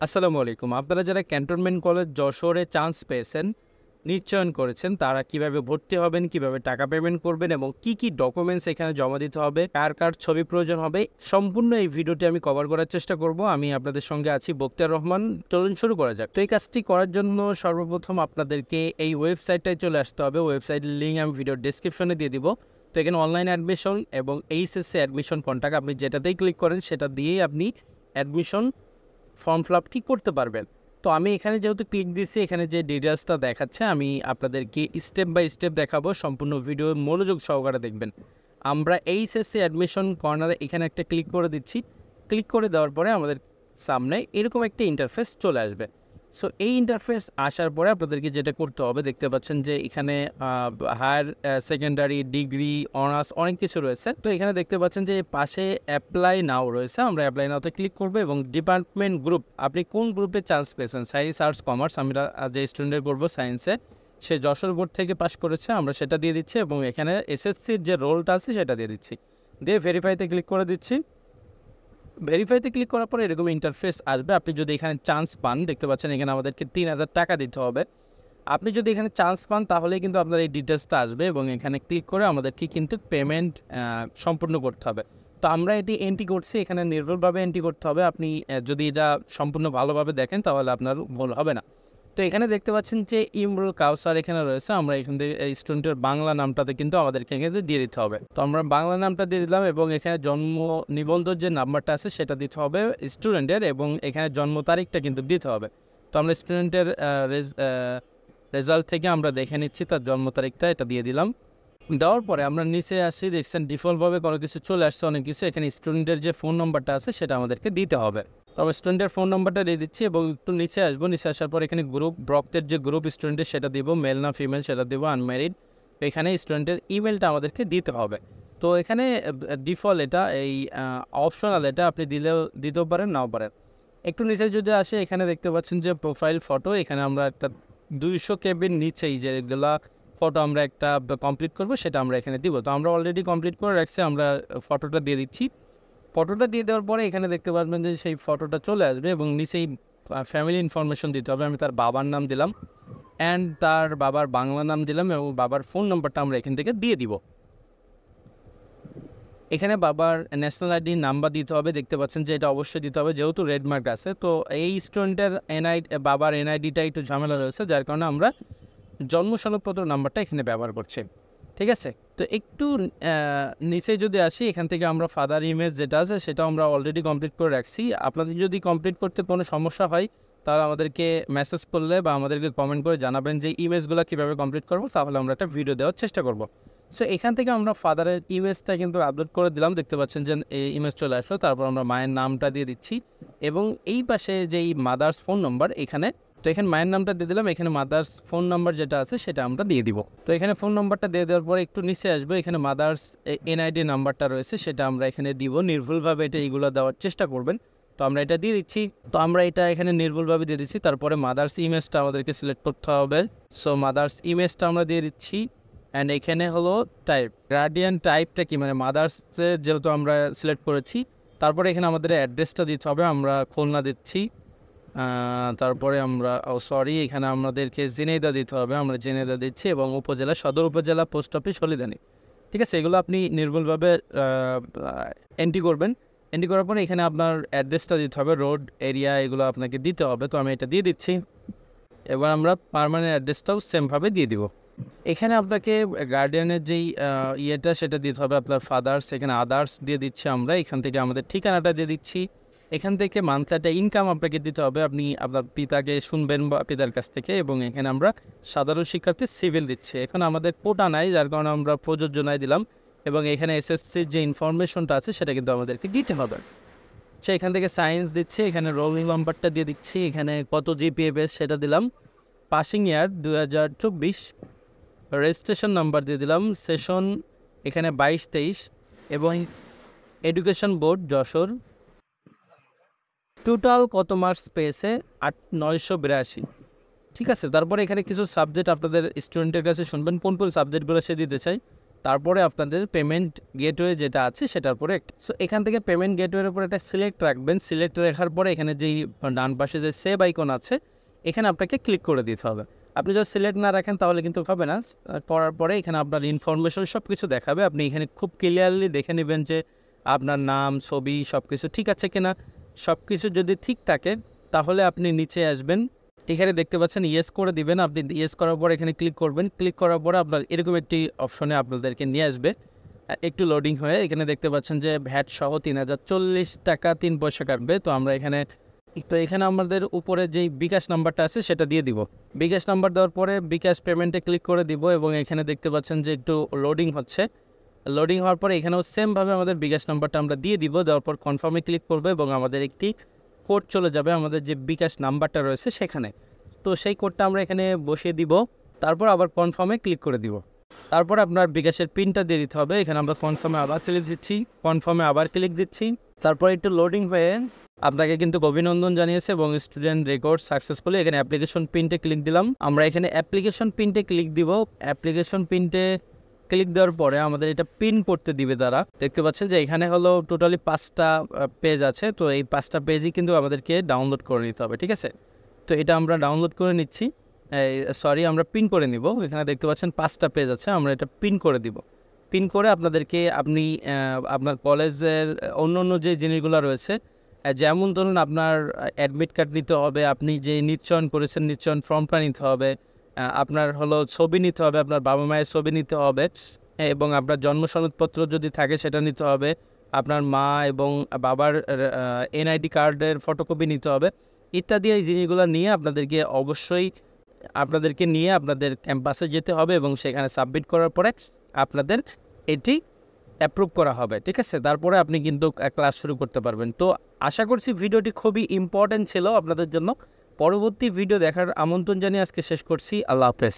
আসসালামু আলাইকুম। আপনারা যারা ক্যান্টনমেন্ট কলেজ যশোরে চান্স পেয়েছেন, নিশ্চয়ন করেছেন, তারা কিভাবে ভর্তি হবেন, কিভাবে টাকা পেমেন্ট করবেন এবং কি ডকুমেন্টস এখানে জমা দিতে হবে, কার ছবি প্রয়োজন হবে, সম্পূর্ণ এই ভিডিওটি আমি কভার করার চেষ্টা করব। আমি আপনাদের সঙ্গে আছি বখতিয়ার রহমান। চলুন শুরু করা যাক। তো এই কাজটি করার জন্য সর্বপ্রথম আপনাদেরকে এই ওয়েবসাইটটায় চলে আসতে হবে। ওয়েবসাইটের লিঙ্ক আমি ভিডিওর ডেসক্রিপশনে দিয়ে দিব। তো এখানে অনলাইন অ্যাডমিশন এবং এইচএসসি অ্যাডমিশন কন্ট্যাক্ট, আপনি যেটাতেই ক্লিক করেন সেটা দিয়েই আপনি অ্যাডমিশন ফর্ম ফিল আপটি করতে পারবেন। তো আমি এখানে যেহেতু ক্লিক দিচ্ছি, এখানে যে ডিটেলসটা দেখাচ্ছে আমি আপনাদেরকে স্টেপ বাই স্টেপ দেখাবো। সম্পূর্ণ ভিডিও মনোযোগ সহকারে দেখবেন। আমরা এইচএসসি অ্যাডমিশন কর্নারে এখানে একটা ক্লিক করে দিচ্ছি। ক্লিক করে দেওয়ার পরে আমাদের সামনে এরকম একটা ইন্টারফেস চলে আসবে। সো এই ইন্টারফেস আসার পরে আপনাদেরকে যেটা করতে হবে, দেখতে পাচ্ছেন যে এখানে হায়ার সেকেন্ডারি, ডিগ্রি, অনার্স অনেক কিছু রয়েছে। তো এখানে দেখতে পাচ্ছেন যে পাশে অ্যাপ্লাই নাও রয়েছে। আমরা অ্যাপ্লাই নাওতে ক্লিক করবো এবং ডিপার্টমেন্ট গ্রুপ, আপনি কোন গ্রুপে চান্স পেয়েছেন, সায়েন্স, আর্টস, কমার্স। আমরা যে স্টুডেন্টের করবো সায়েন্সে, সে যশোর বোর্ড থেকে পাস করেছে, আমরা সেটা দিয়ে দিচ্ছি এবং এখানে এসএসসির যে রোলটা আছে সেটা দিয়ে দিচ্ছি। দিয়ে ভেরিফাইতে ক্লিক করে দিচ্ছি। ভেরিফাইতে ক্লিক করার পরে এরকম ইন্টারফেস আসবে। আপনি যদি এখানে চান্স পান, দেখতে পাচ্ছেন এখানে আমাদেরকে ৩,০০০ টাকা দিতে হবে। আপনি যদি এখানে চান্স পান তাহলে কিন্তু আপনার এই ডিটেলসটা আসবে এবং এখানে ক্লিক করে আমাদেরকে কিন্তু পেমেন্ট সম্পূর্ণ করতে হবে। তো আমরা এটি এন্ট্রি করছি, এখানে নির্ভুলভাবে এন্ট্রি করতে হবে। আপনি যদি এটা সম্পূর্ণ ভালোভাবে দেখেন তাহলে আপনার ভুল হবে না। তো এখানে দেখতে পাচ্ছেন যে ইমরুল কাউসার এখানে রয়েছে। আমরা এখান থেকে এই স্টুডেন্টের বাংলা নামটাতে কিন্তু আমাদেরকে এখানে দিয়ে দিতে হবে। তো আমরা বাংলা নামটা দিয়ে দিলাম এবং এখানে জন্ম নিবন্ধন যে নাম্বারটা আছে সেটা দিতে হবে স্টুডেন্টের এবং এখানে জন্ম তারিখটা কিন্তু দিতে হবে। তো আমরা স্টুডেন্টের রেজাল্ট থেকে আমরা দেখে নিচ্ছি তার জন্ম তারিখটা, এটা দিয়ে দিলাম। দেওয়ার পরে আমরা নিচে আসি, দেখছেন ডিফল্টভাবে কোনো কিছু চলে আসছে, অনেক কিছু। এখানে স্টুডেন্টের যে ফোন নম্বরটা আছে সেটা আমাদেরকে দিতে হবে। তো আমরা স্টুডেন্টের ফোন নম্বরটা দিয়ে দিচ্ছি এবং একটু নিচে আসবো। নিচে আসার পর এখানে গ্রুপ, ব্রকের যে গ্রুপ স্টুডেন্টের সেটা দিব, মেল না ফিমেল সেটা দিব, আনম্যারিড। এখানে স্টুডেন্টের ইমেলটা আমাদেরকে দিতে হবে। তো এখানে ডিফল্ট এটা, এই অপশনাল, এটা আপনি দিতেও পারেন নাও পারেন। একটু নিচে যদি আসে, এখানে দেখতে পাচ্ছেন যে প্রোফাইল ফটো, এখানে আমরা একটা 200 কেবির নিচেই যেগুলা ফটো আমরা একটা কমপ্লিট করব সেটা আমরা এখানে দিব। তো আমরা অলরেডি কমপ্লিট করে রাখছি, আমরা ফটোটা দিয়ে দিচ্ছি। ফটোটা দিয়ে দেওয়ার পরে এখানে দেখতে পারবেন যে সেই ফটোটা চলে আসবে এবং নিচেই ফ্যামিলি ইনফরমেশন দিতে হবে। আমি তার বাবার নাম দিলাম অ্যান্ড তার বাবার বাংলা নাম দিলাম এবং বাবার ফোন নম্বরটা আমরা এখান থেকে দিয়ে দিব। এখানে বাবার ন্যাশনাল আইডি নাম্বার দিতে হবে। দেখতে পাচ্ছেন যে এটা অবশ্যই দিতে হবে যেহেতু রেড মার্ক আছে। তো এই স্টুডেন্টের বাবার এনআইডিটা একটু ঝামেলা রয়েছে, যার কারণে আমরা জন্ম সনদপত্র নাম্বারটা এখানে ব্যবহার করছি। ঠিক আছে, তো একটু নিচে যদি আসি, এখান থেকে আমরা ফাদার ইমেজ যেটা আছে সেটাও আমরা অলরেডি কমপ্লিট করে রাখছি। আপনাদের যদি কমপ্লিট করতে কোনো সমস্যা হয় তাহলে আমাদেরকে মেসেজ করলে বা আমাদেরকে কমেন্ট করে জানাবেন যে ইমেজগুলো কীভাবে কমপ্লিট করবো, তাহলে আমরা একটা ভিডিও দেওয়ার চেষ্টা করব। সো এখান থেকে আমরা ফাদারের ইমেজটা কিন্তু আপলোড করে দিলাম। দেখতে পাচ্ছেন যে এই ইমেজ চলে আসলো। তারপর আমরা মায়ের নামটা দিয়ে দিচ্ছি এবং এই পাশে যেই মাদার্স ফোন নম্বর, এখানে তো এখানে মায়ের নামটা দিয়ে দিলাম, এখানে মাদার্স ফোন নাম্বার যেটা আছে সেটা আমরা দিয়ে দিব। তো এখানে ফোন নাম্বারটা দিয়ে দেওয়ার পরে একটু নিচে আসবো, এখানে মাদার্স এনআইডি নাম্বারটা রয়েছে সেটা আমরা এখানে দিব। নির্ভুলভাবে এটা এইগুলো দেওয়ার চেষ্টা করবেন। তো আমরা এটা দিয়ে দিচ্ছি। তো আমরা এটা এখানে নির্ভুলভাবে দিয়ে দিচ্ছি। তারপরে মাদার্স ইমেজটা আমাদেরকে সিলেক্ট করতে হবে। সো মাদার্স ইমেজটা আমরা দিয়ে দিচ্ছি অ্যান্ড এখানে হলো টাইপ, গার্ডিয়ান টাইপটা কি, মানে মাদার্সের যেহেতু আমরা সিলেক্ট করেছি। তারপরে এখানে আমাদের অ্যাড্রেসটা দিতে হবে, আমরা খুলনা দিচ্ছি। তারপরে আমরা এখানে আমাদেরকে ঝিনাইদহ দিতে হবে, আমরা ঝিনাইদহ দিচ্ছি এবং উপজেলা, সদর উপজেলা, পোস্ট অফিস, হলিদানি। ঠিক আছে, এগুলো আপনি নির্ভুলভাবে এন্ট্রি করবেন। এন্ট্রি করার পরে এখানে আপনার অ্যাড্রেসটা দিতে হবে, রোড, এরিয়া, এগুলো আপনাকে দিতে হবে। তো আমি এটা দিয়ে দিচ্ছি। এবার আমরা পার্মানেন্ট অ্যাড্রেসটাও সেমভাবে দিয়ে দিব। এখানে আপনাকে গার্ডিয়ানের যেই ইয়েটা সেটা দিতে হবে, আপনার ফাদার্স, এখানে আদার্স দিয়ে দিচ্ছি আমরা। এখান থেকে আমাদের ঠিকানাটা দিয়ে দিচ্ছি। এখান থেকে মান্থলি একটা ইনকাম আপনাকে দিতে হবে, আপনি আপনার পিতাকে শুনবেন বা পিতার কাছ থেকে। এবং এখানে আমরা সাধারণ শিক্ষার্থী সিভিল দিচ্ছি। এখন আমাদের কোটা নাই, যার কারণে আমরা প্রযোজ্যনায় দিলাম এবং এখানে এসএসসির যে ইনফরমেশনটা আছে সেটা কিন্তু আমাদেরকে দিতে হবে। সে এখান থেকে সায়েন্স দিচ্ছে, এখানে রোল নাম্বারটা দিয়ে দিচ্ছি, এখানে কত জিপিএ বেস সেটা দিলাম, পাসিং ইয়ার 2024, রেজিস্ট্রেশন নাম্বার দিয়ে দিলাম, সেশন এখানে 22-23 এবং এডুকেশন বোর্ড যশোর। টোটাল কত মার্কস পেয়েছে, 982। ঠিক আছে, তারপরে এখানে কিছু সাবজেক্ট আপনাদের স্টুডেন্টের কাছে শুনবেন কোন সাবজেক্টগুলো সে দিতে চাই। তারপরে আপনাদের পেমেন্ট গেটওয়ে যেটা আছে সেটার পরে সো এখান থেকে পেমেন্ট গেটওয়ের উপর একটা সিলেক্ট রাখবেন। সিলেক্ট রাখার পরে এখানে যেই ডান পাশে যে সেভ আইকন আছে এখানে আপনাকে ক্লিক করে দিতে হবে। আপনি যদি সিলেক্ট না রাখেন তাহলে কিন্তু হবে না। করার পরে এখানে আপনার ইনফরমেশন সব কিছু দেখাবে। আপনি এখানে খুব ক্লিয়ারলি দেখে নেবেন যে আপনার নাম, ছবি সব কিছু ঠিক আছে কিনা। সব কিছু যদি ঠিক থাকে তাহলে আপনি নিচে আসবেন, এখানে দেখতে পাচ্ছেন ইয়েস করে দিবেন। আপনি ইয়েস করার পর এখানে ক্লিক করবেন। ক্লিক করার পরে আপনার এরকম একটি অপশনে আপনাদেরকে নিয়ে আসবে। একটু লোডিং হয়ে এখানে দেখতে পাচ্ছেন যে ভ্যাট সহ 3040 টাকা 3 পয়সা কাটবে। তো আমরা এখানে আমাদের উপরে যেই বিকাশ নাম্বারটা আছে সেটা দিয়ে দিব। বিকাশ নাম্বার দেওয়ার পরে বিকাশ পেমেন্টে ক্লিক করে দিব এবং এখানে দেখতে পাচ্ছেন যে একটু লোডিং হচ্ছে। লোডিং হওয়ার পরে এখানেও সেমভাবে আমাদের বিকাশ নাম্বারটা আমরা দিয়ে দিব। দেওয়ার পর কনফার্মে ক্লিক করবে এবং আমাদের একটি কোড চলে যাবে আমাদের যে বিকাশ নাম্বারটা রয়েছে সেখানে। তো সেই কোডটা আমরা এখানে বসিয়ে দিব, তারপর আবার কনফার্মে ক্লিক করে দিব। তারপর আপনার বিকাশের পিনটা দিয়ে দিতে হবে। এখানে আমরা কনফার্মে আবার ক্লিক দিচ্ছি, কনফার্মে আবার ক্লিক দিচ্ছি। তারপর একটু লোডিং হয়ে আপনাকে কিন্তু অভিনন্দন জানিয়েছে এবং স্টুডেন্ট রেকর্ড সাকসেসফুলি। এখানে অ্যাপ্লিকেশন পিনটে ক্লিক দিলাম। আমরা এখানে অ্যাপ্লিকেশন পিনটে ক্লিক দিব। অ্যাপ্লিকেশন পিনটে ক্লিক দেওয়ার পরে আমাদের এটা পিন করতে দিবে তারা। দেখতে পাচ্ছেন যে এখানে হলো টোটালি 5টা পেজ আছে। তো এই 5টা পেজই কিন্তু আমাদেরকে ডাউনলোড করে নিতে হবে, ঠিক আছে। তো এটা আমরা ডাউনলোড করে নিচ্ছি, আমরা পিন করে নিব। এখানে দেখতে পাচ্ছেন 5টা পেজ আছে, আমরা এটা পিন করে দিব। পিন করে আপনি আপনার কলেজের অন্য যে জিনিসগুলো রয়েছে, যেমন ধরুন আপনার অ্যাডমিট কার্ড নিতে হবে, আপনি যে নিশ্চয়ন করেছেন নিশ্চয়ন ফর্মটা নিতে হবে, আপনার হলো ছবি নিতে হবে, আপনার বাবা মায়ের ছবি নিতে হবে এবং আপনার জন্ম সনদপত্র যদি থাকে সেটা নিতে হবে, আপনার মা এবং বাবার এনআইডি কার্ডের ফটোকপি নিতে হবে ইত্যাদি। এই জিনিসগুলো নিয়ে আপনাদেরকে নিয়ে আপনাদের ক্যাম্পাসে যেতে হবে এবং সেখানে সাবমিট করার পরে আপনাদের এটি অ্যাপ্রুভ করা হবে, ঠিক আছে। তারপরে আপনি কিন্তু ক্লাস শুরু করতে পারবেন। তো আশা করছি ভিডিওটি খুবই ইম্পর্ট্যান্ট ছিল আপনাদের জন্য। পরবর্তী ভিডিও দেখার আমন্ত্রণ জানিয়ে আজকে শেষ করছি। আল্লাহ হাফেজ।